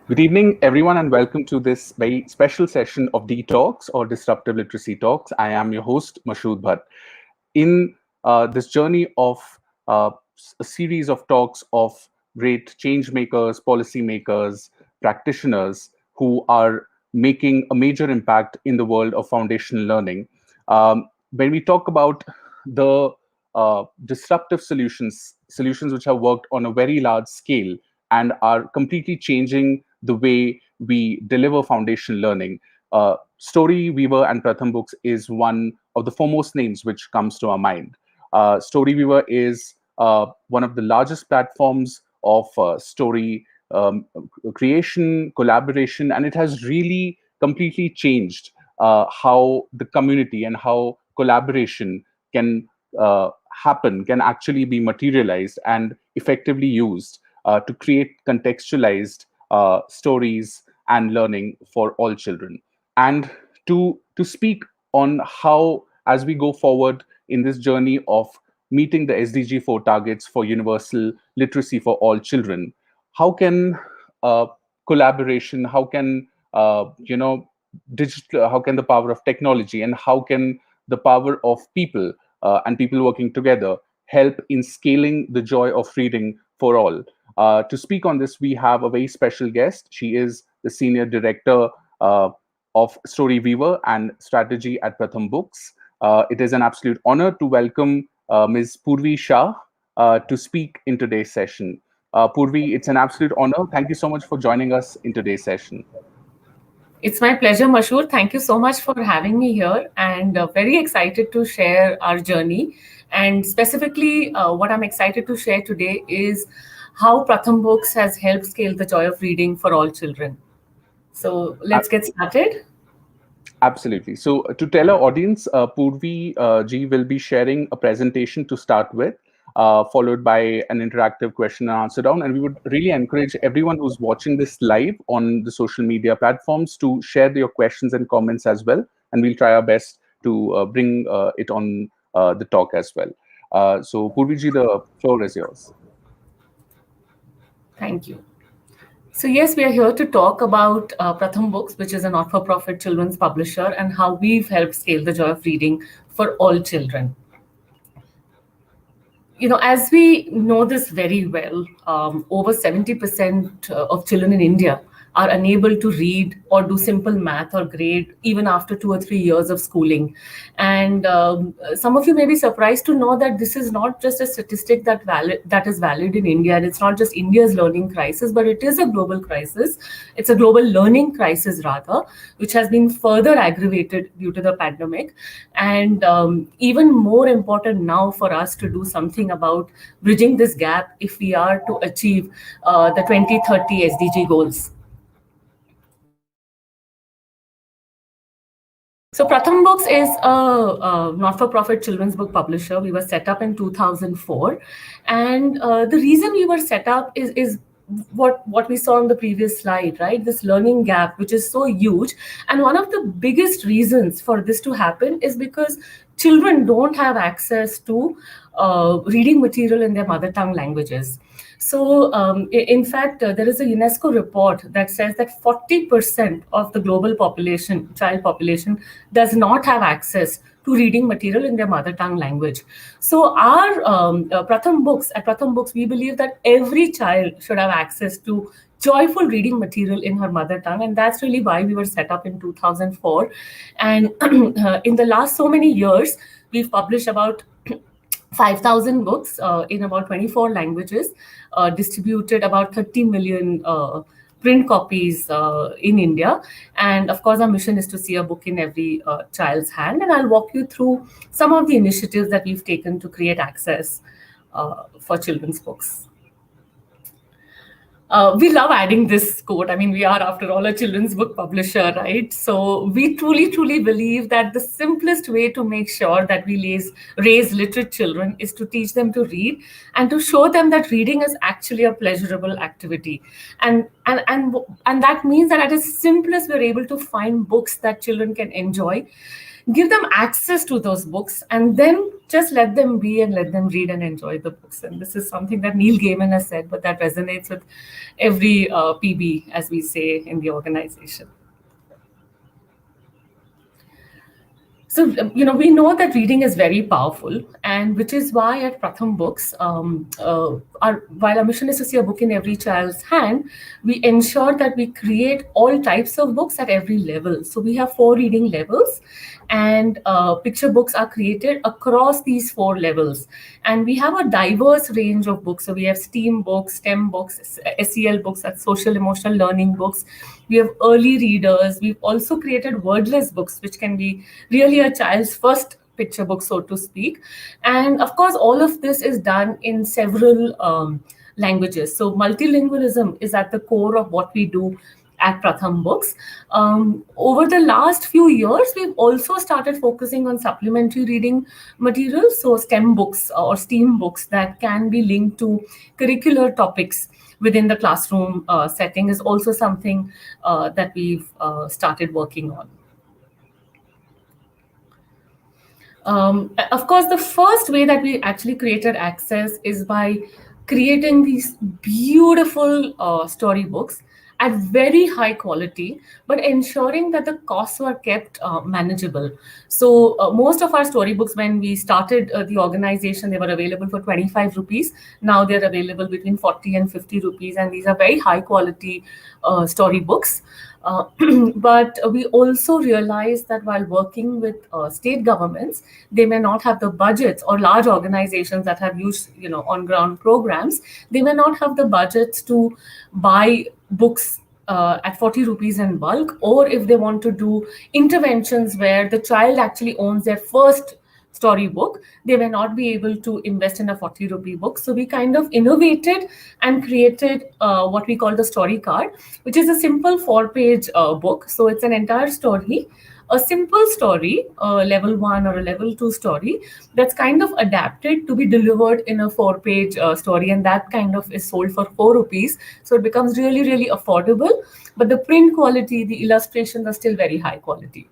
Good evening, everyone, and welcome to this very special session of D Talks or Disruptive Literacy Talks. I am your host, Mashood Bhatt. In this journey of a series of talks of great change makers, policy makers, practitioners who are making a major impact in the world of foundational learning, when we talk about the disruptive solutions which have worked on a very large scale and are completely changing the way we deliver foundational learning. Story Weaver and Pratham Books is one of the foremost names which comes to our mind. Story Weaver is one of the largest platforms of story creation, collaboration, and it has really completely changed how the community and how collaboration can happen, can actually be materialized and effectively used to create contextualized stories and learning for all children. And to speak on how, as we go forward in this journey of meeting the SDG 4 targets for universal literacy for all children, how can uh, collaboration, how can digital, how can the power of technology, and how can the power of people and people working together help in scaling the joy of reading for all? To speak on this, we have a very special guest. She is the Senior Director of Story Weaver and Strategy at Pratham Books. It is an absolute honor to welcome Ms. Purvi Shah to speak in today's session. Purvi, it's an absolute honor. Thank you so much for joining us in today's session. It's my pleasure, Mashur. Thank you so much for having me here, and very excited to share our journey. And specifically, what I'm excited to share today is how Pratham Books has helped scale the joy of reading for all children. So let's get started. Absolutely. So, to tell our audience, Purvi ji will be sharing a presentation to start with, followed by an interactive question and answer round. And we would really encourage everyone who's watching this live on the social media platforms to share your questions and comments as well. And we'll try our best to bring it on the talk as well. So, Purvi ji, the floor is yours. Thank you. So, yes, we are here to talk about Pratham Books, which is a not for profit children's publisher, and how we've helped scale the joy of reading for all children. As we know this very well, over 70% of children in India are unable to read or do simple math or grade even after 2 or 3 years of schooling. And some of you may be surprised to know that this is not just a statistic that is valid in India, and it's not just India's learning crisis, but it is a global crisis. It's a global learning crisis rather, which has been further aggravated due to the pandemic. And even more important now for us to do something about bridging this gap if we are to achieve the 2030 SDG goals. So Pratham Books is a not-for-profit children's book publisher. We were set up in 2004, and the reason we were set up is what we saw on the previous slide, right? This learning gap, which is so huge, and one of the biggest reasons for this to happen is because children don't have access to reading material in their mother tongue languages. So, in fact, there is a UNESCO report that says that 40% of the global population, child population, does not have access to reading material in their mother tongue language. So, our at Pratham Books, we believe that every child should have access to joyful reading material in her mother tongue, and that's really why we were set up in 2004. And in the last so many years, we've published about 5,000 books in about 24 languages, distributed about 30 million print copies in India. And of course, our mission is to see a book in every child's hand. And I'll walk you through some of the initiatives that we've taken to create access for children's books. We love adding this quote. I mean, we are, after all, a children's book publisher, right? So we truly, truly believe that the simplest way to make sure that we raise literate children is to teach them to read and to show them that reading is actually a pleasurable activity. And that means that at its simplest, we're able to find books that children can enjoy. give them access to those books, and then just let them be and let them read and enjoy the books. And this is something that Neil Gaiman has said, but that resonates with every PB, as we say in the organization. So, we know that reading is very powerful, and which is why at Pratham Books, while our mission is to see a book in every child's hand, we ensure that we create all types of books at every level. So, we have four reading levels, and picture books are created across these four levels. And we have a diverse range of books. So, we have STEAM books, STEM books, SEL books, that's social emotional learning books. We have early readers. We've also created wordless books, which can be really a child's first picture book, so to speak. And of course, all of this is done in several languages. So multilingualism is at the core of what we do at Pratham Books. Over the last few years, we've also started focusing on supplementary reading materials, so STEM books or STEAM books that can be linked to curricular topics within the classroom setting is also something that we've started working on. Of course, the first way that we actually created access is by creating these beautiful storybooks at very high quality, but ensuring that the costs were kept manageable. So most of our storybooks, when we started the organization, they were available for 25 rupees. Now they're available between 40 and 50 rupees, and these are very high quality storybooks. But we also realize that while working with state governments, they may not have the budgets, or large organizations that have used, on ground programs, they may not have the budgets to buy books at 40 rupees in bulk, or if they want to do interventions where the child actually owns their first storybook, they may not be able to invest in a 40 rupee book. So we kind of innovated and created what we call the story card, which is a simple 4-page book. So it's an entire story, a simple story, a level 1 or a level 2 story that's kind of adapted to be delivered in a 4-page story, and that kind of is sold for 4 rupees. So it becomes really, really affordable, but the print quality, the illustrations are still very high quality.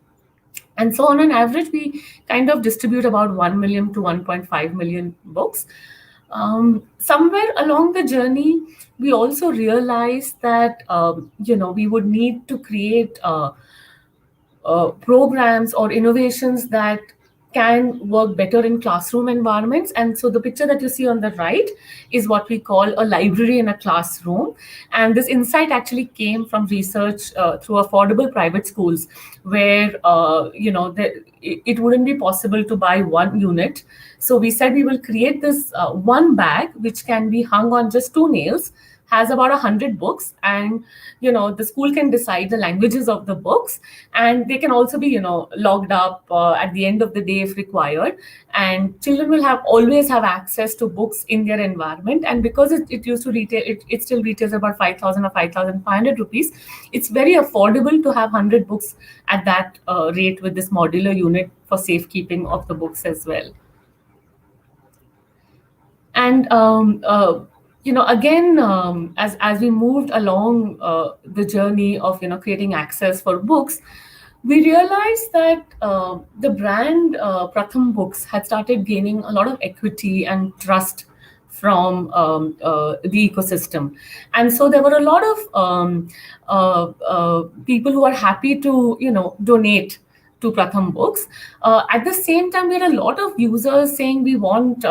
And so on an average, we kind of distribute about 1 million to 1.5 million books. Somewhere along the journey, we also realized that, we would need to create programs or innovations that can work better in classroom environments. And so the picture that you see on the right is what we call a library in a classroom. And this insight actually came from research through affordable private schools, where it wouldn't be possible to buy one unit. So we said we will create this one bag which can be hung on just 2 nails, has about 100 books, and the school can decide the languages of the books, and they can also be logged up at the end of the day if required, and children will always have access to books in their environment. And because it used to retail, it still retails about 5,000 or 5,500 rupees, it's very affordable to have 100 books at that rate with this modular unit for safekeeping of the books as well. And again, as we moved along the journey of creating access for books, we realized that the brand Pratham Books had started gaining a lot of equity and trust from the ecosystem. And so there were a lot of people who are happy to donate to Pratham Books. At the same time, we had a lot of users saying we want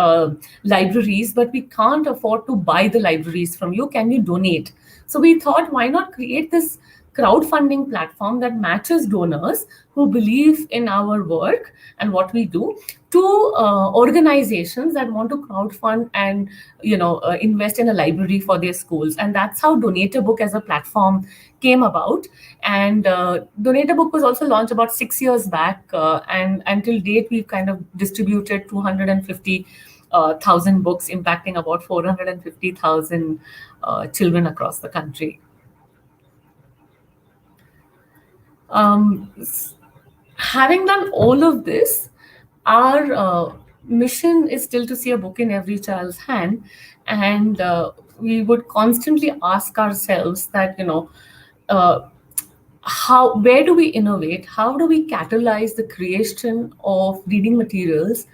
libraries, but we can't afford to buy the libraries from you. Can you donate? So we thought, why not create this crowdfunding platform that matches donors who believe in our work and what we do to organizations that want to crowdfund and invest in a library for their schools. And that's how Donate a Book as a platform came about. And Donate a Book was also launched about 6 years back, and until date we've kind of distributed 250,000 books, impacting about 450,000 children across the country. Having done all of this, our mission is still to see a book in every child's hand, and we would constantly ask ourselves that where do we innovate? How do we catalyze the creation of reading materials,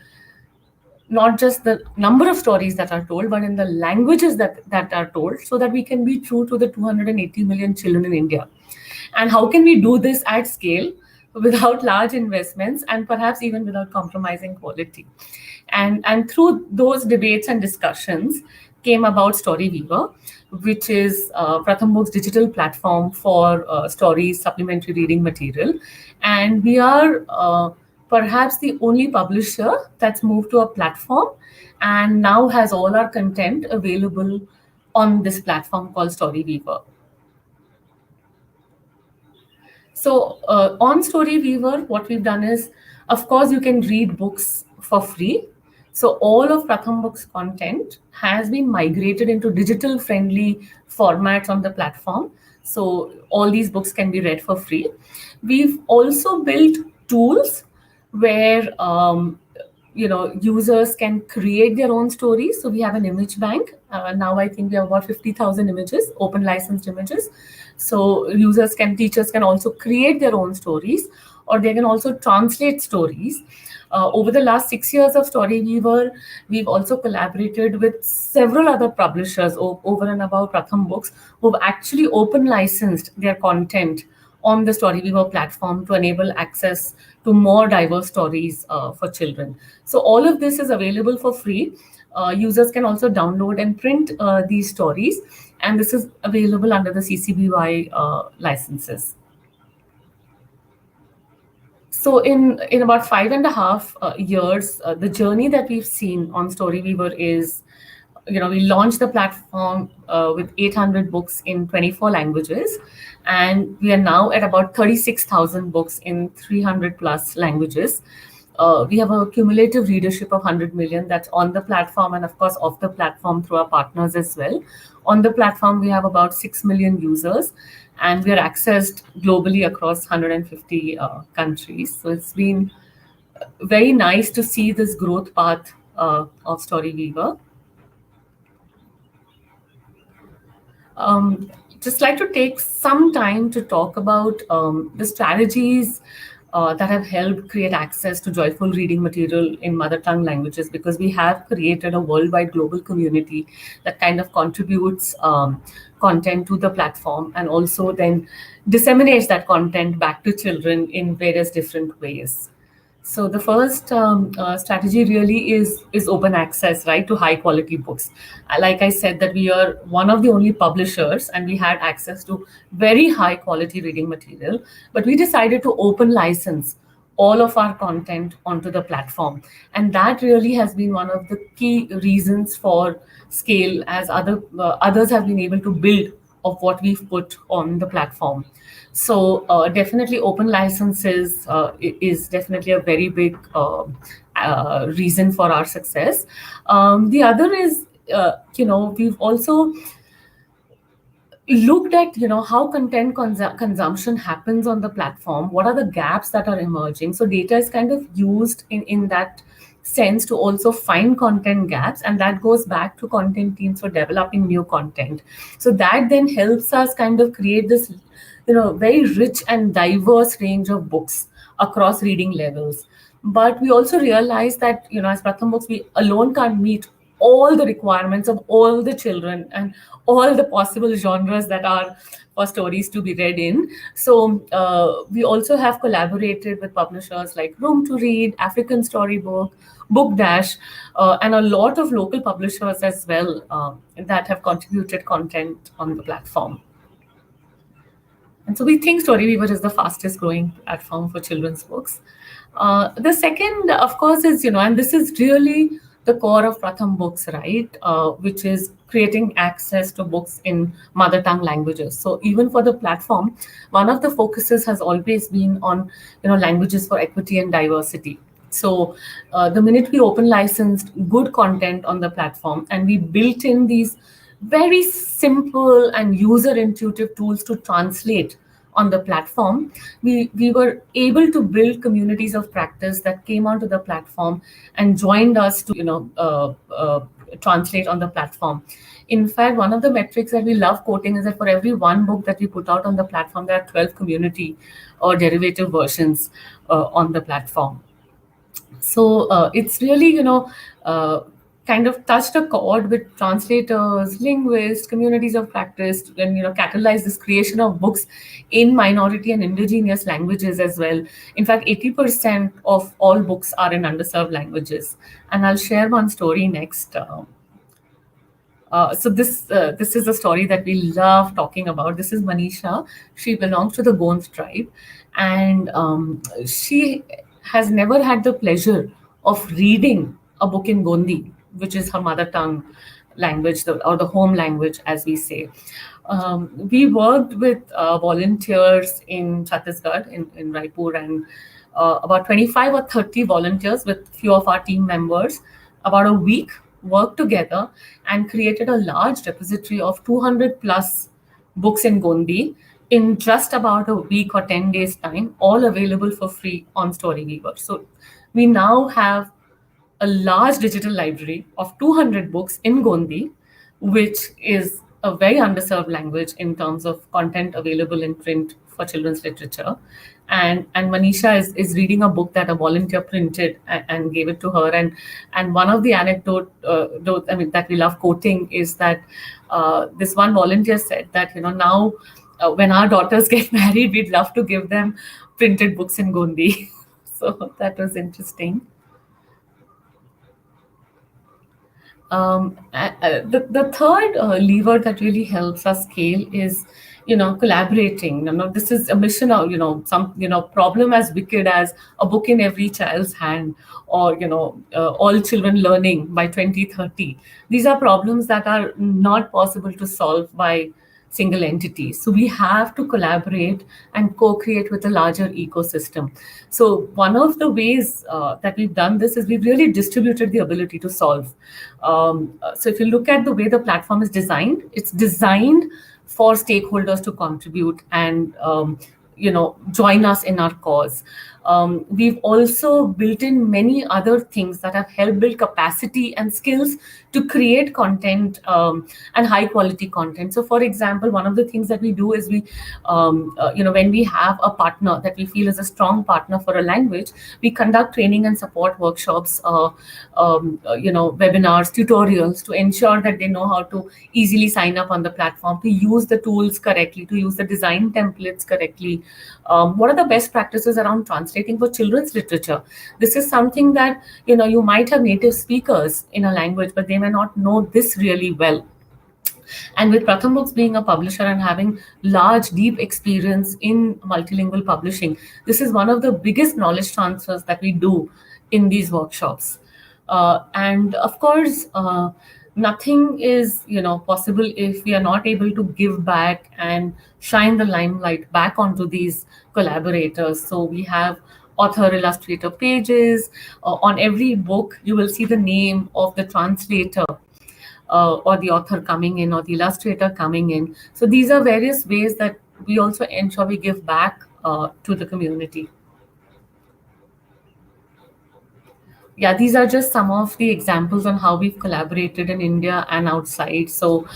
not just the number of stories that are told, but in the languages that are told, so that we can be true to the 280 million children in India? And how can we do this at scale without large investments and perhaps even without compromising quality? And through those debates and discussions came about Storyweaver, which is Pratham Books' digital platform for stories, supplementary reading material. And we are perhaps the only publisher that's moved to a platform and now has all our content available on this platform called Storyweaver. So on Storyweaver, what we've done is, of course, you can read books for free. So all of Pratham Books content has been migrated into digital-friendly formats on the platform. So all these books can be read for free. We've also built tools where users can create their own stories. So we have an image bank. Now I think we have about 50,000 images, open licensed images. So teachers can also create their own stories, or they can also translate stories. Over the last 6 years of Storyweaver, we've also collaborated with several other publishers over and above Pratham Books, who've actually open licensed their content on the Storyweaver platform to enable access to more diverse stories for children. So all of this is available for free. Users can also download and print these stories, and this is available under the CC BY licenses. So in about 5.5 years, the journey that we've seen on Storyweaver is, we launched the platform with 800 books in 24 languages, and we are now at about 36,000 books in 300 plus languages. We have a cumulative readership of 100 million that's on the platform, and of course off the platform through our partners as well. On the platform, we have about 6 million users, and we are accessed globally across 150 countries. So it's been very nice to see this growth path of Storyweaver. Just like to take some time to talk about the strategies that have helped create access to joyful reading material in mother tongue languages, because we have created a worldwide global community that kind of contributes content to the platform and also then disseminates that content back to children in various different ways. So the first strategy really is open access, right, to high quality books. Like I said, that we are one of the only publishers, and we had access to very high quality reading material, but we decided to open license all of our content onto the platform, and that really has been one of the key reasons for scale, as others have been able to build of what we've put on the platform. So definitely open licenses is definitely a very big reason for our success. The other is, we've also looked at how content consumption happens on the platform. What are the gaps that are emerging? So data is kind of used in that sense to also find content gaps, and that goes back to content teams for developing new content. So that then helps us kind of create this very rich and diverse range of books across reading levels. But we also realize that as Pratham Books, we alone can't meet all the requirements of all the children and all the possible genres that are for stories to be read in. So we also have collaborated with publishers like Room to Read, African Storybook, Book Dash, and a lot of local publishers as well that have contributed content on the platform. And so we think Storyweaver is the fastest growing platform for children's books. The second, of course, is, and this is really the core of Pratham Books, right? Which is creating access to books in mother tongue languages. So even for the platform, one of the focuses has always been on, languages for equity and diversity. So the minute we open licensed good content on the platform, and we built in these very simple and user intuitive tools to translate on the platform, we were able to build communities of practice that came onto the platform and joined us to translate on the platform. In fact, one of the metrics that we love quoting is that for every one book that we put out on the platform, there are 12 community or derivative versions on the platform. So it's really, uh, kind of touched a chord with translators, linguists, communities of practice, and catalyze this creation of books in minority and indigenous languages as well. In fact, 80% of all books are in underserved languages. And I'll share one story next. So this is a story that we love talking about. This is Manisha. She belongs to the Gond tribe, and she has never had the pleasure of reading a book in Gondi, which is her mother tongue language, or the home language, as we say. We worked with volunteers in Chhattisgarh, in Raipur, and about 25 or 30 volunteers with few of our team members. About a week worked together and created a large repository of 200 plus books in Gondi in just about a week or 10 days time, all available for free on Storyweaver. So we now have a large digital library of 200 books in Gondi, which is a very underserved language in terms of content available in print for children's literature. And Manisha is reading a book that a volunteer printed and gave it to her. And one of the that we love quoting is that this one volunteer said that, now when our daughters get married, we'd love to give them printed books in Gondi. So that was interesting. The third lever that really helps us scale is, collaborating. This is a mission of, some, problem as wicked as a book in every child's hand, or, all children learning by 2030. These are problems that are not possible to solve by single entities. So we have to collaborate and co-create with a larger ecosystem. So one of the ways that we've done this is we've really distributed the ability to solve. So if you look at the way the platform is designed, it's designed for stakeholders to contribute and join us in our cause. We've also built in many other things that have helped build capacity and skills to create content, and high quality content. So, for example, one of the things that we do is when we have a partner that we feel is a strong partner for a language, we conduct training and support workshops, webinars, tutorials to ensure that they know how to easily sign up on the platform, to use the tools correctly, to use the design templates correctly. What are the best practices around translating for children's literature? This is something that, you might have native speakers in a language, but they may not know this really well. And with Pratham Books being a publisher and having large, deep experience in multilingual publishing, this is one of the biggest knowledge transfers that we do in these workshops. And of course, nothing is possible if we are not able to give back and shine the limelight back onto these collaborators. So we have author illustrator pages. On every book, you will see the name of the translator, or the author coming in, or the illustrator coming in. So these are various ways that we also ensure we give back to the community. Yeah, these are just some of the examples on how we've collaborated in India and outside. So,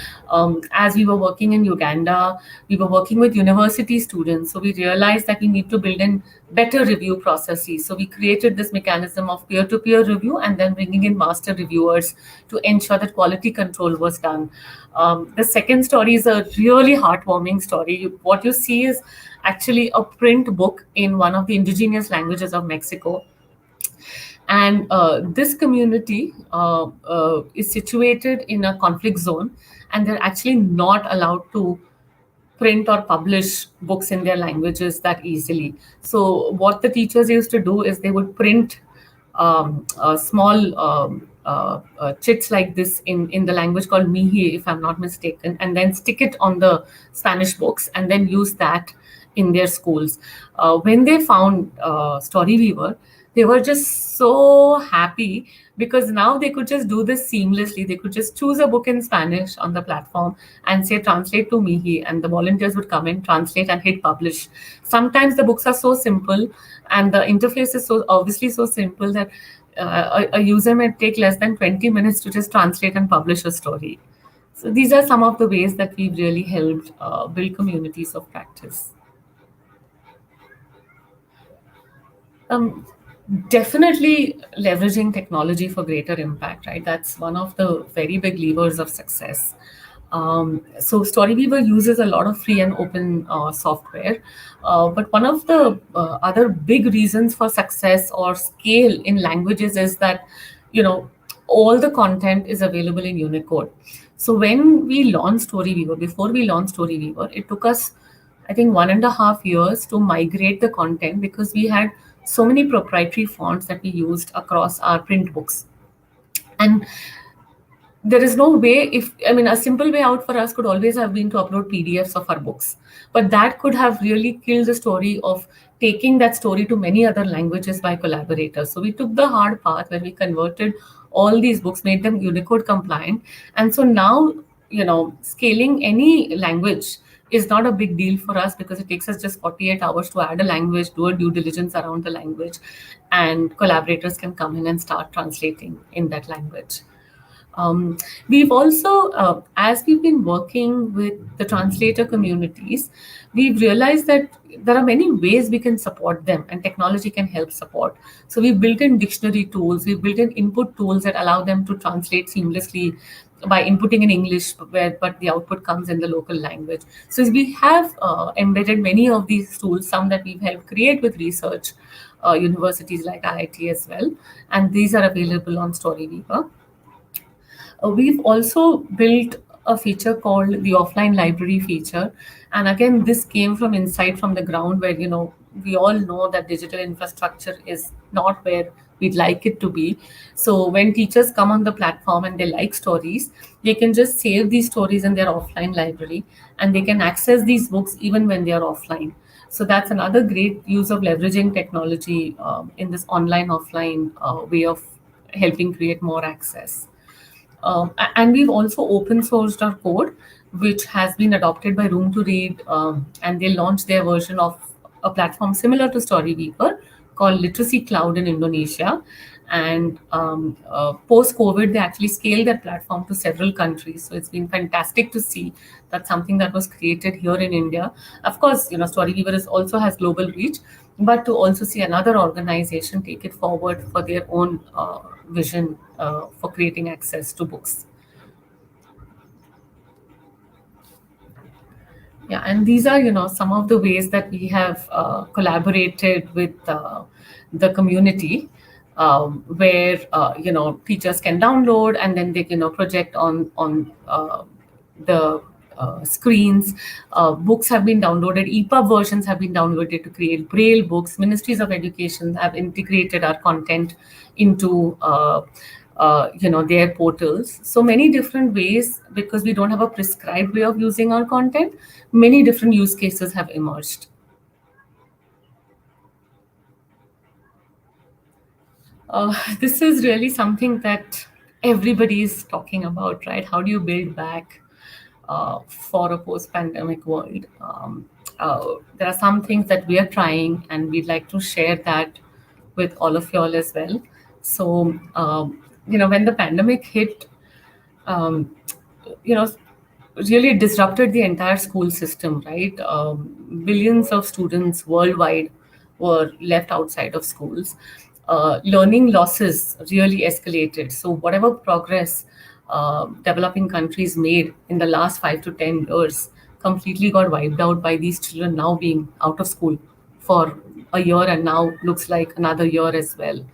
as we were working in Uganda, we were working with university students. So, we realized that we need to build in better review processes. So, we created this mechanism of peer to peer review and then bringing in master reviewers to ensure that quality control was done. The second story is a really heartwarming story. What you see is actually a print book in one of the indigenous languages of Mexico. And this community is situated in a conflict zone, and they're actually not allowed to print or publish books in their languages that easily. So, what the teachers used to do is they would print small chits like this in the language called Mihi, if I'm not mistaken, and then stick it on the Spanish books and then use that in their schools. When they found Storyweaver, they were just so happy because now they could just do this seamlessly. They could just choose a book in Spanish on the platform and say, translate to Mihi, and the volunteers would come in, translate, and hit publish. Sometimes the books are so simple and the interface is so obviously so simple that a user may take less than 20 minutes to just translate and publish a story. So these are some of the ways that we've really helped build communities of practice. Um, Definitely leveraging technology for greater impact, right? That's one of the very big levers of success. So Storyweaver uses a lot of free and open software, but one of the other big reasons for success or scale in languages is that, you know, all the content is available in Unicode. So when we launched Storyweaver, before we launched Storyweaver, it took us, I think, 1.5 years to migrate the content because we had so many proprietary fonts that we used across our print books. And there is no way, if I mean, a simple way out for us could always have been to upload PDFs of our books, but that could have really killed the story of taking that story to many other languages by collaborators. So we took the hard path where we converted all these books, made them Unicode compliant, and so now, scaling any language is not a big deal for us because it takes us just 48 hours to add a language, do a due diligence around the language, and collaborators can come in and start translating in that language. We've also, as we've been working with the translator communities, we've realized that there are many ways we can support them and technology can help support. So we've built in dictionary tools, we've built in input tools that allow them to translate seamlessly by inputting in English, but the output comes in the local language. So we have embedded many of these tools, some that we've helped create with research universities like IIT as well, and these are available on Storyweaver. We've also built a feature called the offline library feature. And again, this came from insight from the ground where, we all know that digital infrastructure is not where we'd like it to be. So when teachers come on the platform and they like stories, they can just save these stories in their offline library and they can access these books even when they are offline. So that's another great use of leveraging technology in this online offline way of helping create more access. And we've also open sourced our code, which has been adopted by Room to Read, and they launched their version of a platform similar to Storyweaver called Literacy Cloud in Indonesia. And post COVID, they actually scaled that platform to several countries. So it's been fantastic to see that something that was created here in India. Of course, Storyweaver also has global reach, but to also see another organization take it forward for their own vision for creating access to books. Yeah, and these are, some of the ways that we have collaborated with the community, where teachers can download and then they can, project on the screens. Books have been downloaded, EPUB versions have been downloaded to create Braille books. Ministries of Education have integrated our content into their portals. So many different ways, because we don't have a prescribed way of using our content, many different use cases have emerged. This is really something that everybody is talking about, right? How do you build back for a post-pandemic world? There are some things that we are trying, and we'd like to share that with all of y'all as well. So, when the pandemic hit, um, you know, really disrupted the entire school system, right? Billions of students worldwide were left outside of schools. Learning losses really escalated. So, whatever progress developing countries made in the last 5 to 10 years completely got wiped out by these children now being out of school for a year, and now looks like another year as well.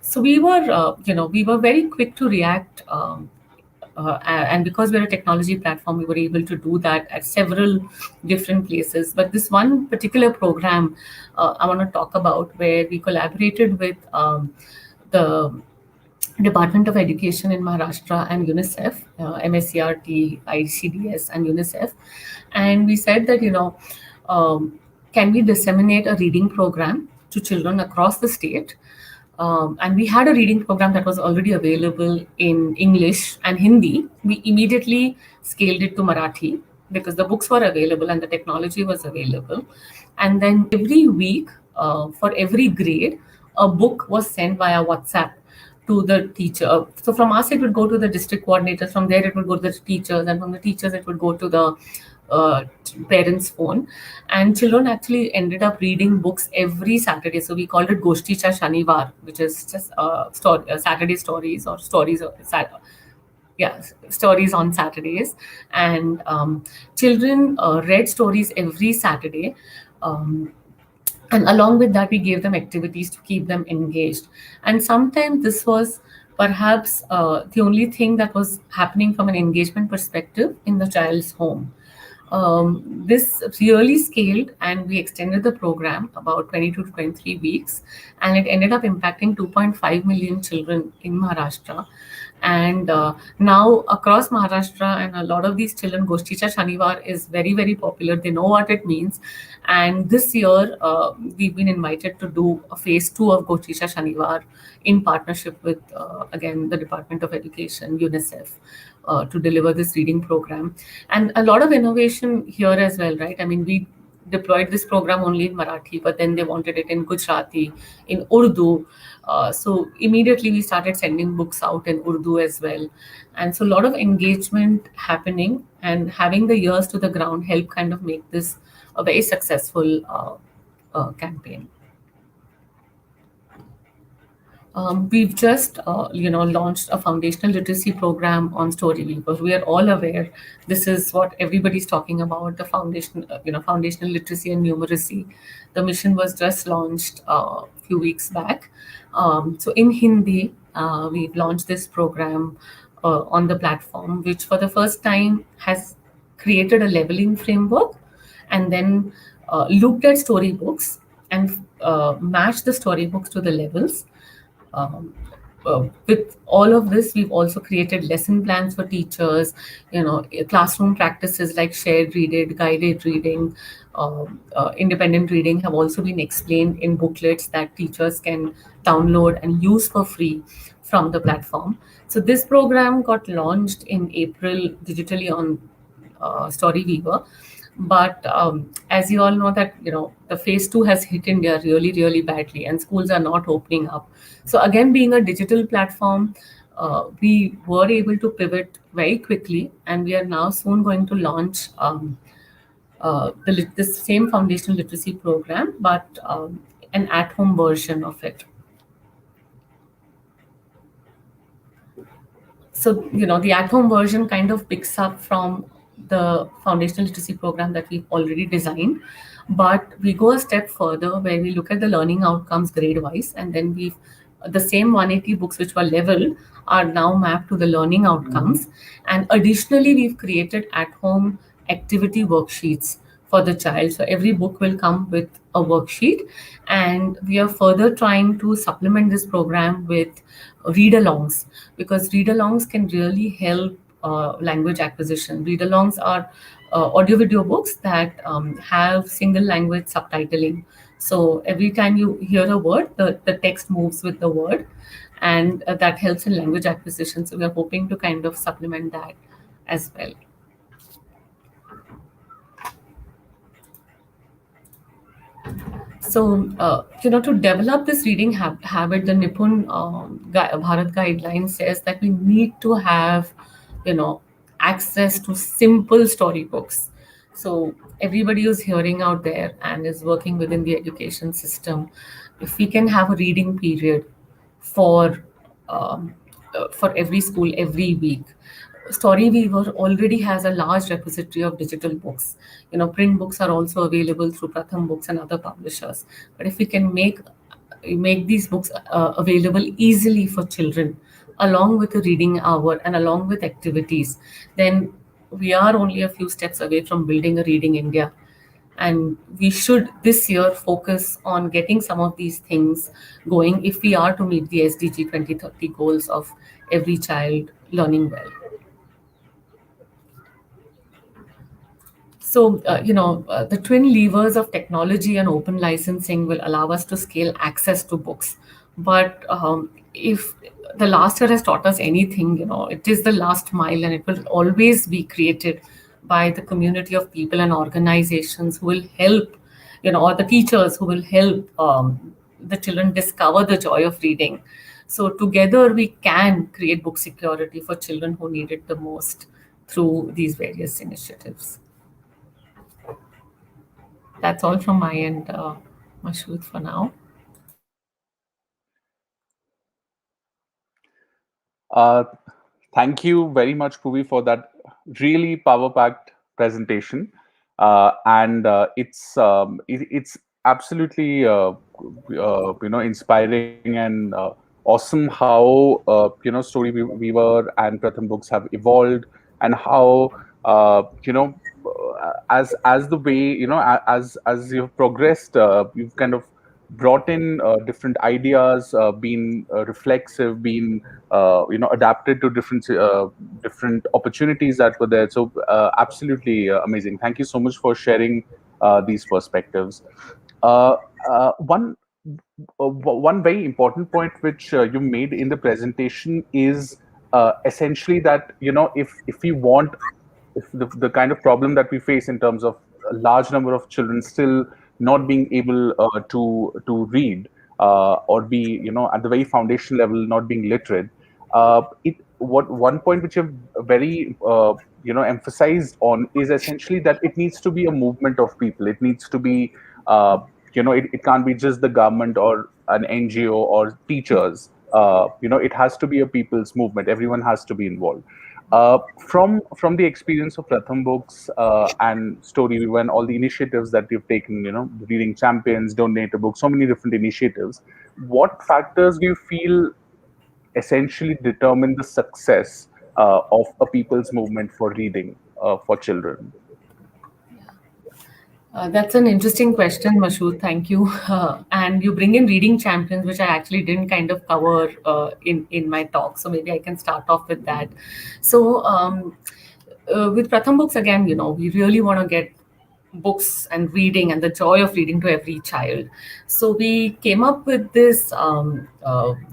So we were very quick to react, and because we're a technology platform, we were able to do that at several different places. But this one particular program I want to talk about, where we collaborated with the Department of Education in Maharashtra and UNICEF, MSCRT, ICDS, and UNICEF, and we said that can we disseminate a reading program to children across the state? And we had a reading program that was already available in English and Hindi. We immediately scaled it to Marathi because the books were available and the technology was available. And then every week, for every grade, a book was sent via WhatsApp to the teacher. So from us, it would go to the district coordinators. From there, it would go to the teachers, and from the teachers, it would go to the parents' phone. And children actually ended up reading books every Saturday. So we called it Goshti Cha Shanivar, which is just Saturday stories or stories of yeah, stories on Saturdays. And children read stories every Saturday. Um, and along with that, we gave them activities to keep them engaged. And sometimes this was perhaps the only thing that was happening from an engagement perspective in the child's home. This really scaled, and we extended the program about 22 to 23 weeks, and it ended up impacting 2.5 million children in Maharashtra. And now across Maharashtra, and a lot of these children, Goshticha Shanivar is very, very popular. They know what it means. And this year, we've been invited to do a phase two of Goshticha Shanivar in partnership with, again, the Department of Education, UNICEF, to deliver this reading program. And a lot of innovation here as well, right? I mean, we deployed this program only in Marathi, but then they wanted it in Gujarati, in Urdu. So immediately we started sending books out in Urdu as well. And so a lot of engagement happening, and having the ears to the ground help kind of make this a very successful campaign. We've just, launched a foundational literacy program on Storyweaver. We are all aware this is what everybody's talking about, the foundation, foundational literacy and numeracy. The mission was just launched a few weeks back. So in Hindi, we've launched this program on the platform, which for the first time has created a leveling framework, and then looked at storybooks and matched the storybooks to the levels. um, with all of this, we've also created lesson plans for teachers, classroom practices like shared reading, guided reading, independent reading have also been explained in booklets that teachers can download and use for free from the platform. So this program got launched in April digitally on Storyweaver. But as you all know that the phase two has hit India really, really badly, and schools are not opening up. So again, being a digital platform, we were able to pivot very quickly, and we are now soon going to launch this same foundational literacy program, but an at-home version of it. So the at-home version kind of picks up from the foundational literacy program that we've already designed, but we go a step further where we look at the learning outcomes grade wise, and then we've the same 180 books which were level are now mapped to the learning outcomes. And additionally, we've created at-home activity worksheets for the child. So every book will come with a worksheet, and we are further trying to supplement this program with read-alongs, because read-alongs can really help language acquisition. Read-alongs are audio-video books that have single language subtitling. So every time you hear a word, the text moves with the word, and that helps in language acquisition. So we are hoping to kind of supplement that as well. So, to develop this reading habit, the Nipun Bharat guideline says that we need to have, access to simple storybooks. So, everybody who's hearing out there and is working within the education system, if we can have a reading period for for every school every week. Storyweaver already has a large repository of digital books. Print books are also available through Pratham Books and other publishers. But if we can make these books available easily for children, along with a reading hour and along with activities, then we are only a few steps away from building a reading India. And we should this year focus on getting some of these things going if we are to meet the SDG 2030 goals of every child learning well. So, the twin levers of technology and open licensing will allow us to scale access to books. But if the last year has taught us anything, it is the last mile, and it will always be created by the community of people and organizations who will help, or the teachers who will help the children discover the joy of reading. So together we can create book security for children who need it the most through these various initiatives. That's all from my end, Mashood, for now. Uh, Thank you very much, Puvi, for that really power-packed presentation. It's absolutely inspiring and awesome how Weaver and Pratham Books have evolved, and how as the way as you've progressed, you've kind of brought in different ideas, been reflexive, been adapted to different opportunities that were there. So absolutely amazing. Thank you so much for sharing these perspectives. uh, one One very important point which you made in the presentation is essentially that if we want, if the kind of problem that we face in terms of a large number of children still not being able to read, or be at the very foundation level not being literate, it what one point which you've very emphasized on is essentially that it needs to be a movement of people. It needs to be it can't be just the government or an NGO or teachers. It has to be a people's movement. Everyone has to be involved. From the experience of Pratham Books and Story, and all the initiatives that you've taken, reading champions, donate a book, so many different initiatives. What factors do you feel essentially determine the success of a people's movement for reading for children? That's an interesting question, Mashood. Thank you. And you bring in reading champions, which I actually didn't kind of cover in my talk. So maybe I can start off with that. So with Pratham Books, again, we really want to get books and reading and the joy of reading to every child. So we came up with this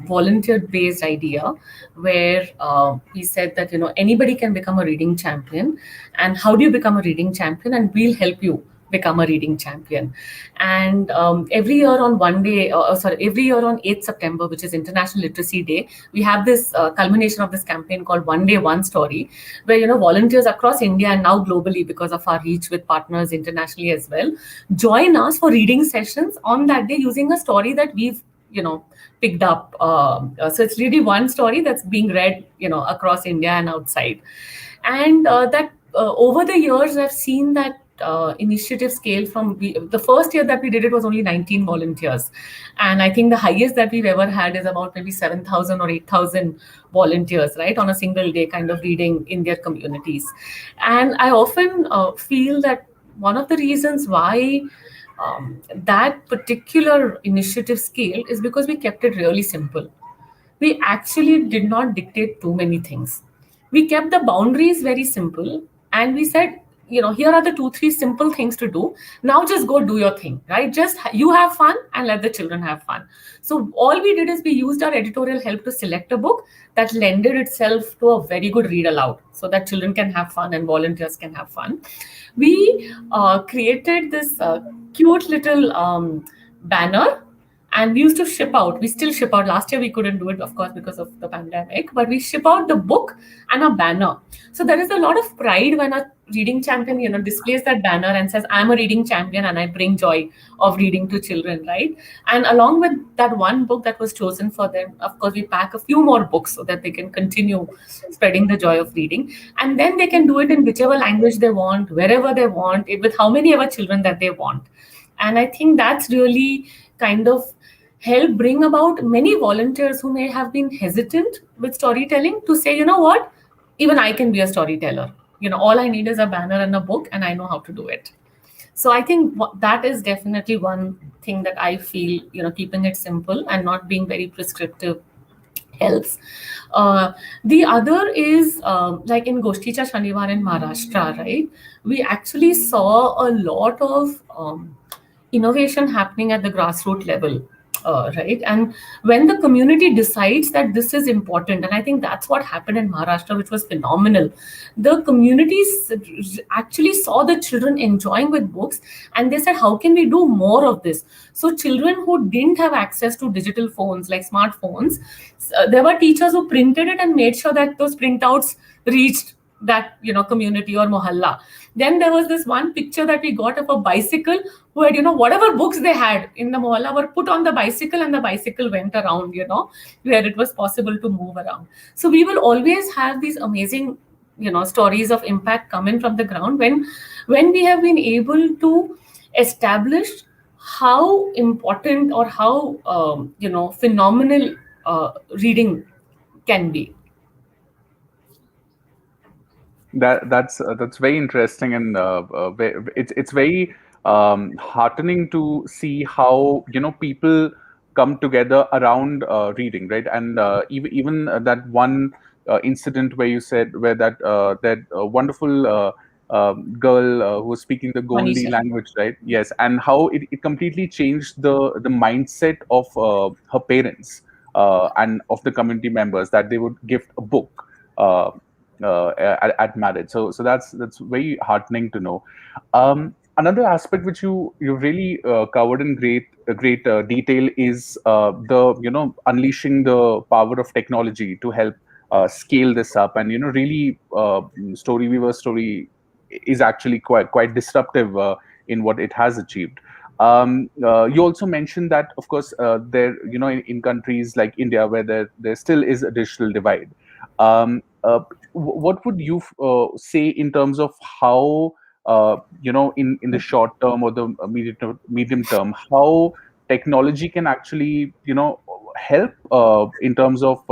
volunteer-based idea where we said that anybody can become a reading champion. And how do you become a reading champion? And we'll help you become a reading champion. And every year on one day, every year on 8th September, which is International Literacy Day, we have this culmination of this campaign called One Day, One Story, where volunteers across India and now globally, because of our reach with partners internationally as well, join us for reading sessions on that day using a story that we've picked up. So it's really one story that's being read across India and outside. And that over the years, I've seen that initiative scale from the first year that we did it was only 19 volunteers, and I think the highest that we've ever had is about maybe 7,000 or 8,000 volunteers, right, on a single day, kind of reading in their communities. And I often feel that one of the reasons why that particular initiative scaled is because we kept it really simple. We actually did not dictate too many things. We kept the boundaries very simple, and we said, here are the 2, 3 simple things to do. Now just go do your thing, right? Just you have fun and let the children have fun. So all we did is we used our editorial help to select a book that lended itself to a very good read aloud so that children can have fun and volunteers can have fun. We created this cute little banner, and we used to ship out. We still ship out. Last year we couldn't do it, of course, because of the pandemic, but we ship out the book and a banner. So there is a lot of pride when a reading champion displays that banner and says, I'm a reading champion and I bring joy of reading to children, right? And along with that one book that was chosen for them, of course, we pack a few more books so that they can continue spreading the joy of reading, and then they can do it in whichever language they want, wherever they want, with how many ever children that they want. And I think that's really kind of help bring about many volunteers who may have been hesitant with storytelling to say, what, even I can be a storyteller. All I need is a banner and a book, and I know how to do it. So I think that is definitely one thing that I feel, keeping it simple and not being very prescriptive helps. The other is like in Goshticha Shanivar in Maharashtra, right? We actually saw a lot of innovation happening at the grassroots level. right? And when the community decides that this is important, and I think that's what happened in Maharashtra, which was phenomenal. The communities actually saw the children enjoying with books, and they said, how can we do more of this? So children who didn't have access to digital phones like smartphones, there were teachers who printed it and made sure that those printouts reached that, community or mohalla. Then there was this one picture that we got of a bicycle, who had, whatever books they had in the mohalla were put on the bicycle, and the bicycle went around, where it was possible to move around. So we will always have these amazing, stories of impact coming from the ground, when we have been able to establish how important, or how phenomenal reading can be. That's very interesting, and it's very heartening to see how people come together around reading, right? And even that one incident where you said where that wonderful girl who was speaking the Gondi Manisha. language, right? Yes, and how it completely changed the mindset of her parents and of the community members, that they would gift a book. Uh, at marriage. So that's very heartening to know. Another aspect which you really covered in great detail is the unleashing the power of technology to help scale this up, and really Storyweaver story is actually quite disruptive in what it has achieved. You also mentioned that, of course, there in countries like India, where there still is a digital divide. What would you say in terms of how in the short term or the medium term, how technology can actually help in terms of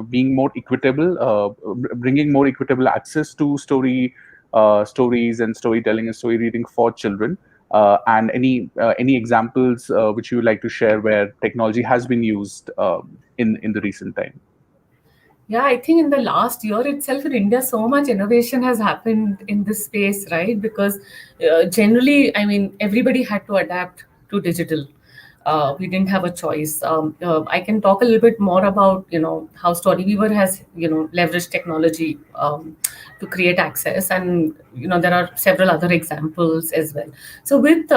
being more equitable, bringing more equitable access to stories and storytelling and story reading for children, and any examples which you would like to share where technology has been used in the recent time? Yeah, I think in the last year itself in India, so much innovation has happened in this space, right? Because generally, I mean, everybody had to adapt to digital. We didn't have a choice. I can talk a little bit more about, how Storyweaver has, leveraged technology to create access, and there are several other examples as well. So with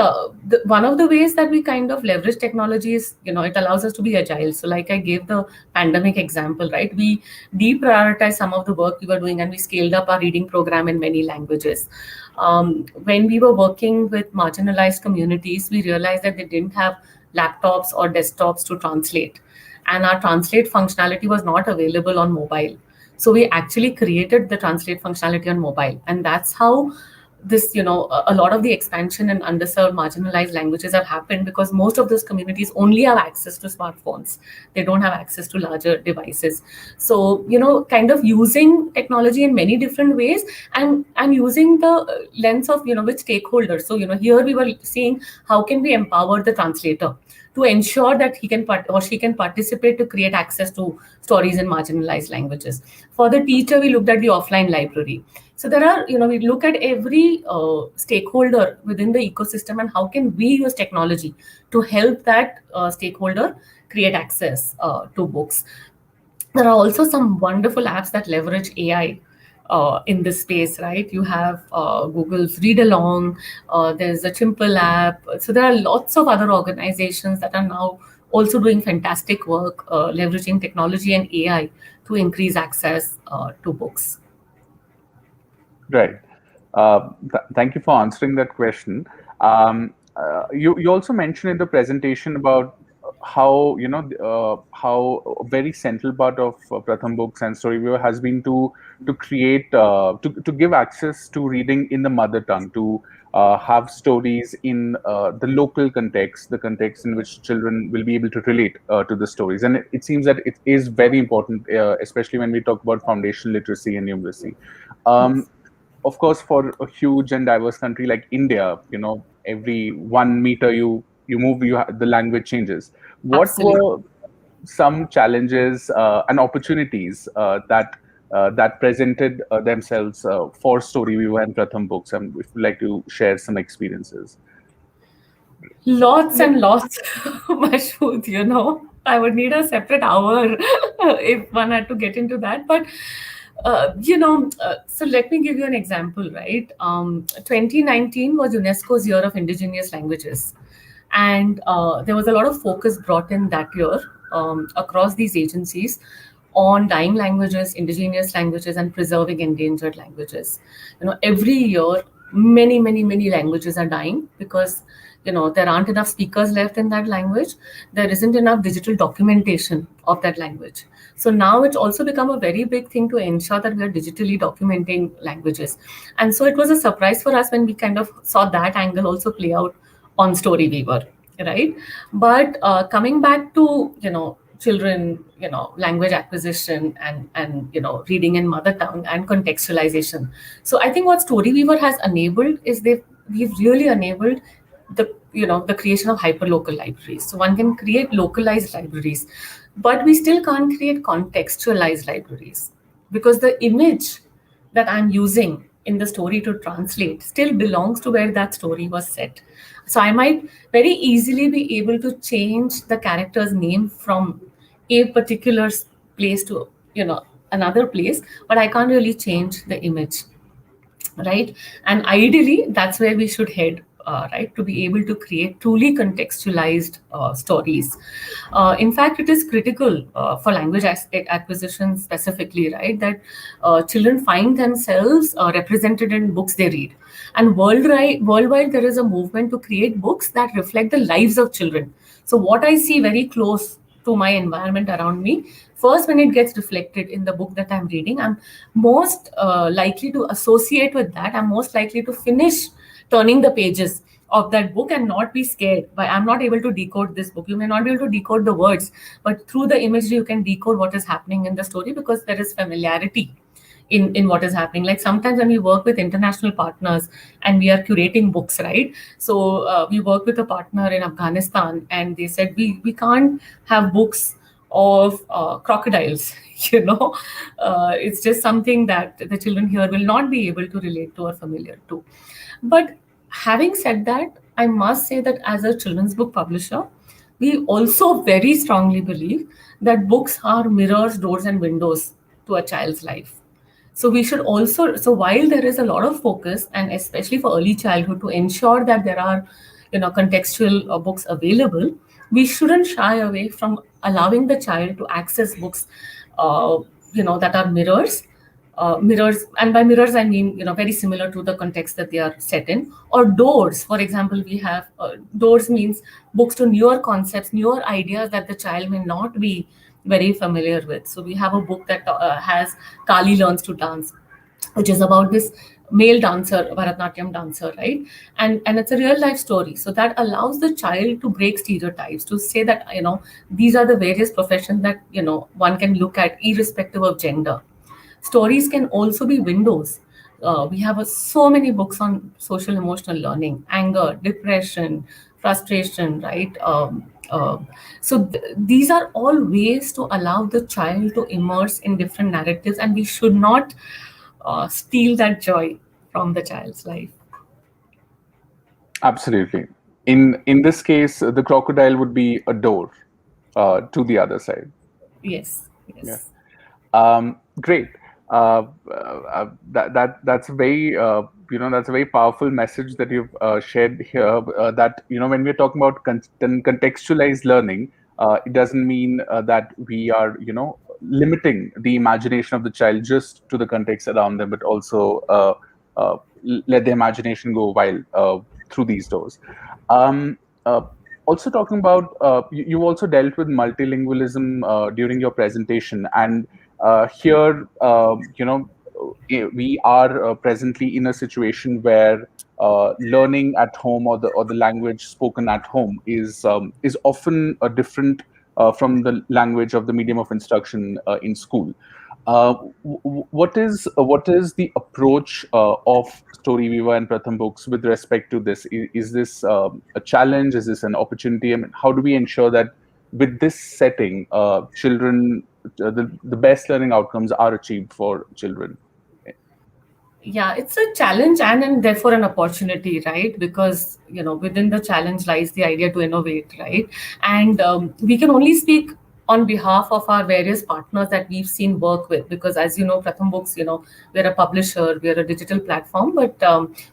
one of the ways that we kind of leverage technology is, it allows us to be agile. So like I gave the pandemic example, right? We deprioritized some of the work we were doing, and we scaled up our reading program in many languages. When we were working with marginalized communities, we realized that they didn't have laptops or desktops to translate, and our translate functionality was not available on mobile. So we actually created the translate functionality on mobile, and that's how this, a lot of the expansion in underserved marginalized languages have happened, because most of those communities only have access to smartphones. They don't have access to larger devices. So kind of using technology in many different ways, and using the lens of, with stakeholders. So here we were seeing how can we empower the translator to ensure that he can or she can participate to create access to stories in marginalized languages. For the teacher, we looked at the offline library. So there are, we look at every stakeholder within the ecosystem, and how can we use technology to help that stakeholder create access to books. There are also some wonderful apps that leverage AI in this space, right? You have Google's Read Along, there's a Chimple app. So there are lots of other organizations that are now also doing fantastic work leveraging technology and AI to increase access to books. Right. Thank you for answering that question. You also mentioned in the presentation about how how a very central part of Pratham Books and Storyview has been to create to give access to reading in the mother tongue, to have stories in the local context, the context in which children will be able to relate to the stories. And it seems that it is very important, especially when we talk about foundational literacy and numeracy. Um, Yes, of course, for a huge and diverse country like India, every 1 meter you move, the language changes. What absolutely. were some challenges and opportunities that presented themselves for Storyview and Pratham Books? And if you'd like to share some experiences. Lots and lots, Mashood, I would need a separate hour if one had to get into that. But, so let me give you an example, right? 2019 was UNESCO's Year of Indigenous Languages. And there was a lot of focus brought in that year across these agencies on dying languages, indigenous languages, and preserving endangered languages. Every year, many languages are dying because there aren't enough speakers left in that language. There isn't enough digital documentation of that language. So now it's also become a very big thing to ensure that we are digitally documenting languages. And so it was a surprise for us when we kind of saw that angle also play out on Storyweaver, right? But coming back to children, language acquisition and reading in mother tongue and contextualization. So I think what Storyweaver has enabled is we've really enabled the creation of hyperlocal libraries. So one can create localized libraries, but we still can't create contextualized libraries because the image that I'm using in the story to translate still belongs to where that story was set. So I might very easily be able to change the character's name from a particular place to another place, but I can't really change the image, right? And ideally, that's where we should head, right, to be able to create truly contextualized stories. In fact, it is critical for language acquisition specifically, right, that children find themselves represented in books they read. And worldwide, there is a movement to create books that reflect the lives of children. So, what I see very close to my environment around me, first when it gets reflected in the book that I'm reading, I'm most likely to associate with that. I'm most likely to finish turning the pages of that book and not be scared by I'm not able to decode this book. You may not be able to decode the words, but through the imagery you can decode what is happening in the story because there is familiarity in what is happening. Like sometimes when we work with international partners and we are curating books, right? So we work with a partner in Afghanistan and they said we can't have books of crocodiles. It's just something that the children here will not be able to relate to or familiar to. But having said that, I must say that as a children's book publisher, we also very strongly believe that books are mirrors, doors, and windows to a child's life. So we should also, so while there is a lot of focus, and especially for early childhood, to ensure that there are, contextual books available, we shouldn't shy away from allowing the child to access books, that are mirrors, and by mirrors I mean very similar to the context that they are set in, or doors. For example, we have doors means books to newer concepts, newer ideas that the child may not be very familiar with. So we have a book that has Kali learns to dance, which is about this male dancer, Bharatnatyam dancer, right? And it's a real life story. So that allows the child to break stereotypes, to say that these are the various professions that one can look at irrespective of gender. Stories can also be windows. We have so many books on social emotional learning, anger, depression, frustration, right? These are all ways to allow the child to immerse in different narratives, and we should not steal that joy from the child's life. Absolutely. In this case, the crocodile would be a door to the other side. Yes, Yeah. yes. Great. That's a very that's a very powerful message that you've shared here. That when we're talking about contextualized learning, it doesn't mean that we are limiting the imagination of the child just to the context around them, but also let the imagination go wild through these doors. Um, uh, Also talking about you also dealt with multilingualism during your presentation, and here we are presently in a situation where learning at home, or the language spoken at home is often a different from the language of the medium of instruction in school. What is the approach of Storyweaver and Pratham Books with respect to this? Is this a challenge? Is this an opportunity? I mean, how do we ensure that with this setting, children, the best learning outcomes are achieved for children? Yeah, it's a challenge and therefore an opportunity, right? Because within the challenge lies the idea to innovate, right? And we can only speak on behalf of our various partners that we've seen work with, because as you know, Pratham Books, we're a publisher, we're a digital platform, but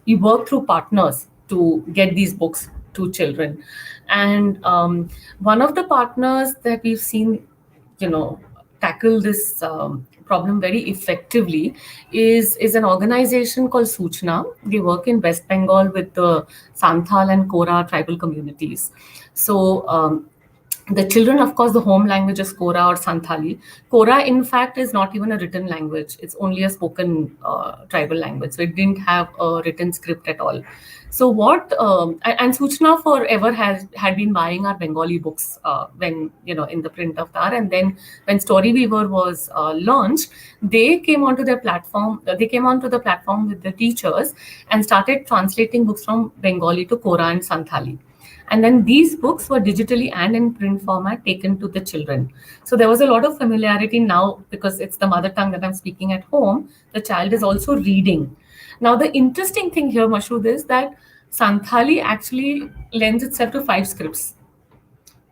we work through partners to get these books to children. And one of the partners that we've seen you know tackle this problem very effectively is an organization called Suchna. They work in West Bengal with the Santhal and Kora tribal communities. So the children, of course, the home language is Kora or Santhali. Kora, in fact, is not even a written language. It's only a spoken tribal language. So it didn't have a written script at all. So and Suchna forever has had been buying our Bengali books when in the print avatar, and then when Storyweaver was launched, they came onto their platform. They came onto the platform with the teachers and started translating books from Bengali to Kora and Santhali. And then these books were digitally and in print format taken to the children. So there was a lot of familiarity now because it's the mother tongue that I'm speaking at home. The child is also reading. Now, the interesting thing here, Mashood, is that Santhali actually lends itself to 5 scripts.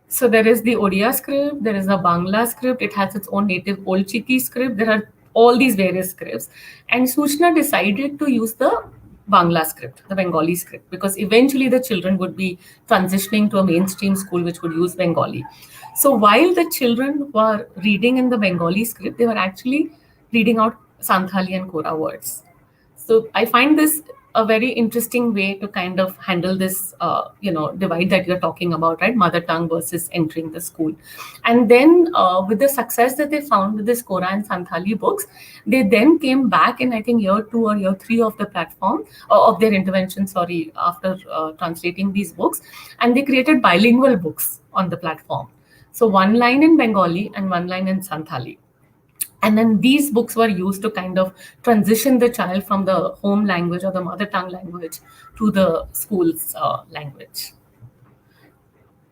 So there is the Odia script, there is a Bangla script, it has its own native Old Chiki script, there are all these various scripts. And Suchna decided to use the Bangla script, the Bengali script, because eventually the children would be transitioning to a mainstream school which would use Bengali. So while the children were reading in the Bengali script, they were actually reading out Santhali and Kora words. So I find this a very interesting way to kind of handle this, divide that you're talking about, right? Mother tongue versus entering the school. And then with the success that they found with this Kora and Santhali books, they then came back in, I think, year 2 or year 3 of the platform, of their intervention, sorry, after translating these books. And they created bilingual books on the platform. So one line in Bengali and one line in Santhali, and then these books were used to kind of transition the child from the home language or the mother tongue language to the school's language.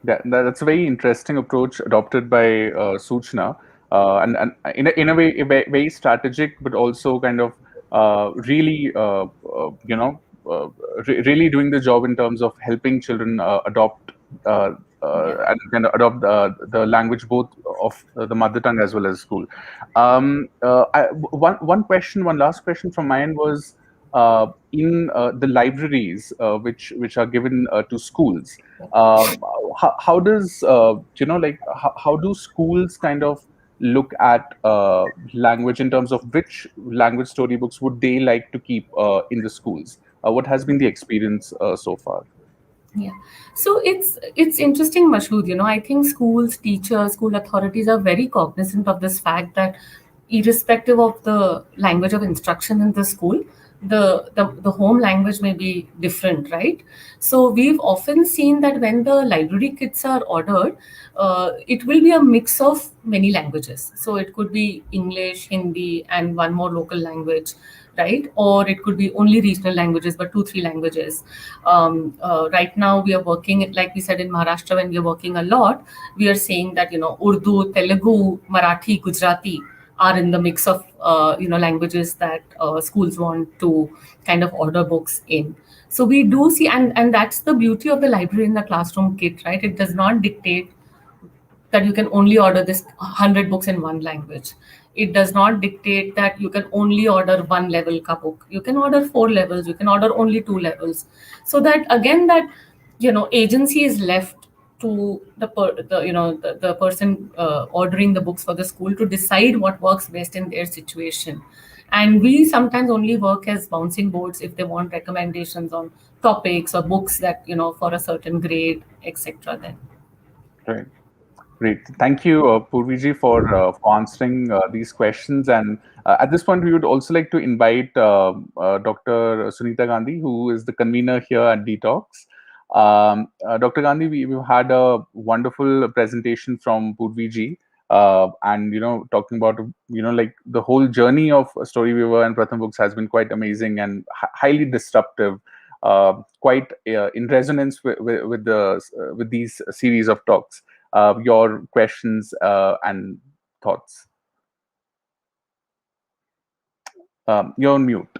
That's a very interesting approach adopted by Suchna, and in a way very strategic, but also kind of really really doing the job in terms of helping children adopt Yeah. and kind of adopt the language both of the mother tongue as well as school. One last question from my end was in the libraries which are given to schools. um, how does how do schools kind of look at language in terms of which language storybooks would they like to keep in the schools? What has been the experience so far? Yeah. So it's interesting, Mashood. I think schools, teachers, school authorities are very cognizant of this fact that irrespective of the language of instruction in the school, the home language may be different, right? So we've often seen that when the library kits are ordered, it will be a mix of many languages. So it could be English, Hindi, and one more local language, right? Or it could be only regional languages, but 2 3 languages. Right now we are working, like we said, in Maharashtra. When we are working a lot, we are saying that Urdu, Telugu, Marathi, Gujarati are in the mix of languages that schools want to kind of order books in. So we do see, and that's the beauty of the library in the classroom kit, right? It does not dictate that you can only order this 100 books in one language. It does not dictate that you can only order one level ka book. You can order 4 levels, you can order only 2 levels. So that again, that agency is left to the person ordering the books for the school to decide what works best in their situation. And we sometimes only work as bouncing boards if they want recommendations on topics or books that for a certain grade, etc. Then. Right. Great. Thank you, Purviji, for answering these questions. And at this point, we would also like to invite Dr. Sunita Gandhi, who is the convener here at Detox. Dr. Gandhi, we've had a wonderful presentation from Purviji, and talking about like the whole journey of Storyweaver and Pratham Books has been quite amazing and highly disruptive. Quite in resonance with these series of talks. Your questions and thoughts. You're on mute.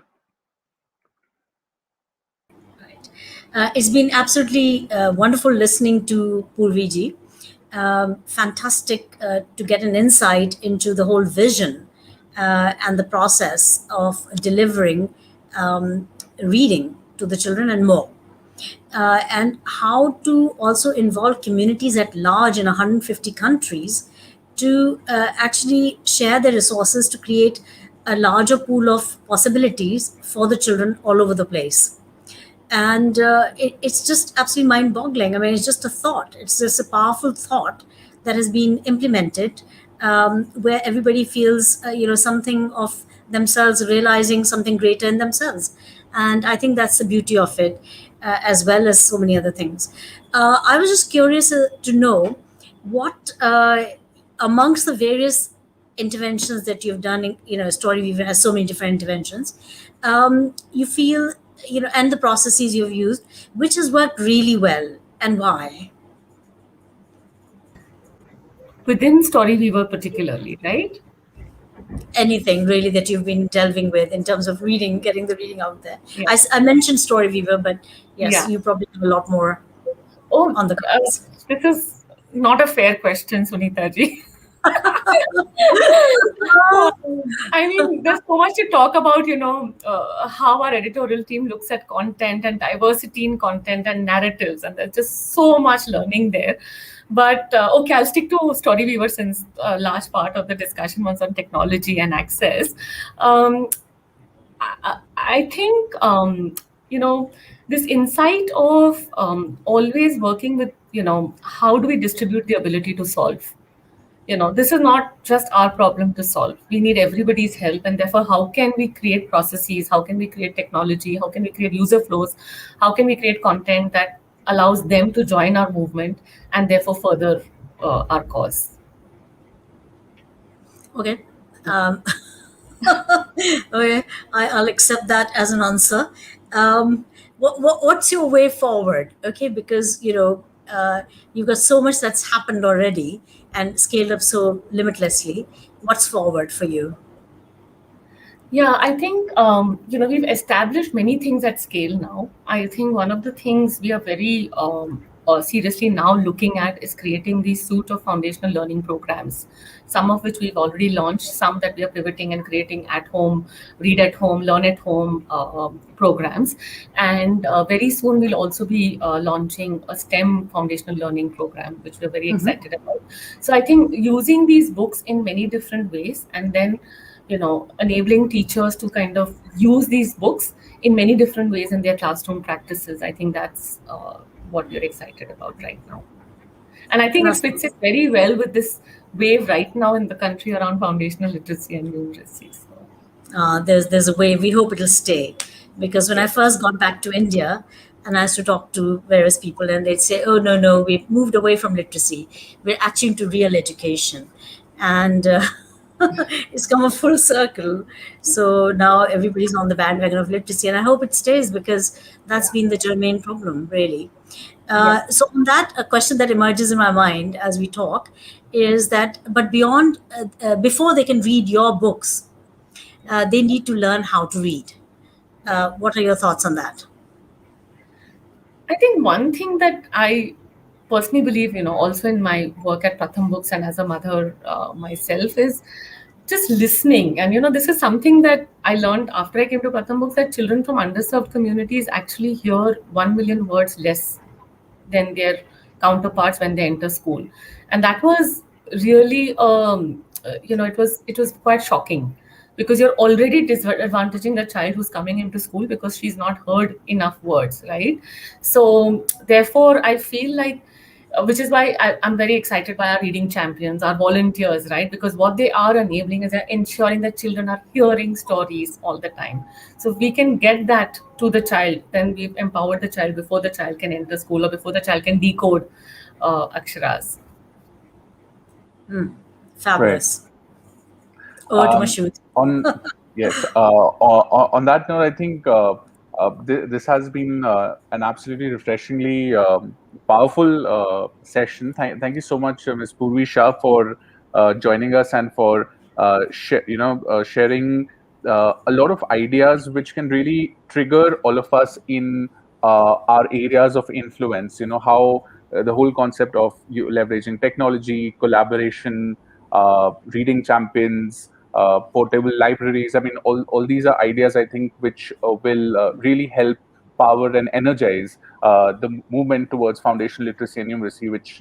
It's been absolutely wonderful listening to Purviji. Fantastic to get an insight into the whole vision and the process of delivering reading to the children and more. And how to also involve communities at large in 150 countries to actually share their resources to create a larger pool of possibilities for the children all over the place. And it's just absolutely mind-boggling. I mean, it's just a thought. It's just a powerful thought that has been implemented, where everybody feels, something of themselves, realizing something greater in themselves. And I think that's the beauty of it, as well as so many other things. I was just curious to know what, amongst the various interventions that you've done, Story Weaver has so many different interventions. You feel, and the processes you've used, which has worked really well and why? Within Storyweaver particularly, right? Anything really that you've been delving with in terms of reading, getting the reading out there. Yeah. I mentioned Story Weaver, but yes, Yeah. you probably have a lot more Oh, on the cards. this is not a fair question, Sunita ji. I mean, there's so much to talk about, how our editorial team looks at content and diversity in content and narratives, and there's just so much learning there. But okay, I'll stick to Storyweaver since a large part of the discussion was on technology and access. Um, I think this insight of always working with how do we distribute the ability to solve. This is not just our problem to solve. We need everybody's help, and therefore, how can we create processes? How can we create technology? How can we create user flows? How can we create content that allows them to join our movement and therefore further our cause? Okay. Um, okay, I'll accept that as an answer. What's your way forward? Okay, because you've got so much that's happened already and scaled up so limitlessly. What's forward for you? Yeah, I think we've established many things at scale now. I think one of the things we are very seriously now looking at is creating these suite of foundational learning programs. Some of which we've already launched, some that we are pivoting and creating at home, read at home, learn at home programs, and very soon we'll also be launching a STEM foundational learning program, which we're very excited about. So I think using these books in many different ways, and then enabling teachers to kind of use these books in many different ways in their classroom practices. I think that's what we're excited about right now. And I think it fits in very well with this wave right now in the country around foundational literacy and numeracy. So, There's a way. We hope it'll stay, because when I first got back to India and I used to talk to various people, and they'd say, "Oh, no, we've moved away from literacy. We're actually into real education," and it's come a full circle. So now everybody's on the bandwagon of literacy, and I hope it stays, because that's been the germane problem, really. yes. So on that, a question that emerges in my mind as we talk is that, but beyond, before they can read your books, they need to learn how to read. What are your thoughts on that? I think one thing that I personally believe, also in my work at Pratham Books and as a mother myself, is just listening. And, this is something that I learned after I came to Pratham Books, that children from underserved communities actually hear 1 million words less than their counterparts when they enter school. And that was really, it was quite shocking, because you're already disadvantaging the child who's coming into school because she's not heard enough words, right? So therefore, I feel like, which is why I'm very excited by our reading champions, our volunteers, right? Because what they are enabling is they're ensuring that children are hearing stories all the time. So if we can get that to the child, then we've empowered the child before the child can enter school or before the child can decode aksharas. Right. Fabulous. Over to Um, Mashood. on yes, on that note, I think this has been an absolutely refreshingly powerful session. Thank you so much, Ms. Purvi Shah, for joining us and for sharing a lot of ideas which can really trigger all of us in our areas of influence. How the whole concept of you leveraging technology, collaboration, reading champions, portable libraries. I mean, all these are ideas, I think, which will really help power and energize the movement towards foundational literacy and numeracy, which,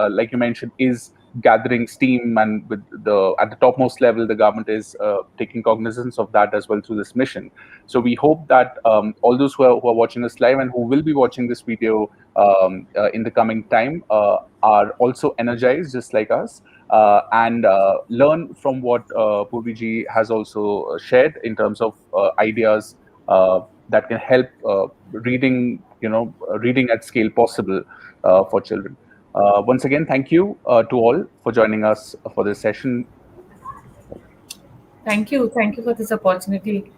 like you mentioned, is gathering steam, and with the at the topmost level, the government is taking cognizance of that as well through this mission. So we hope that all those who are watching us live and who will be watching this video in the coming time are also energized just like us, and learn from what Purviji has also shared in terms of ideas that can help reading at scale possible for children. Once again, thank you to all for joining us for this session. Thank you for this opportunity.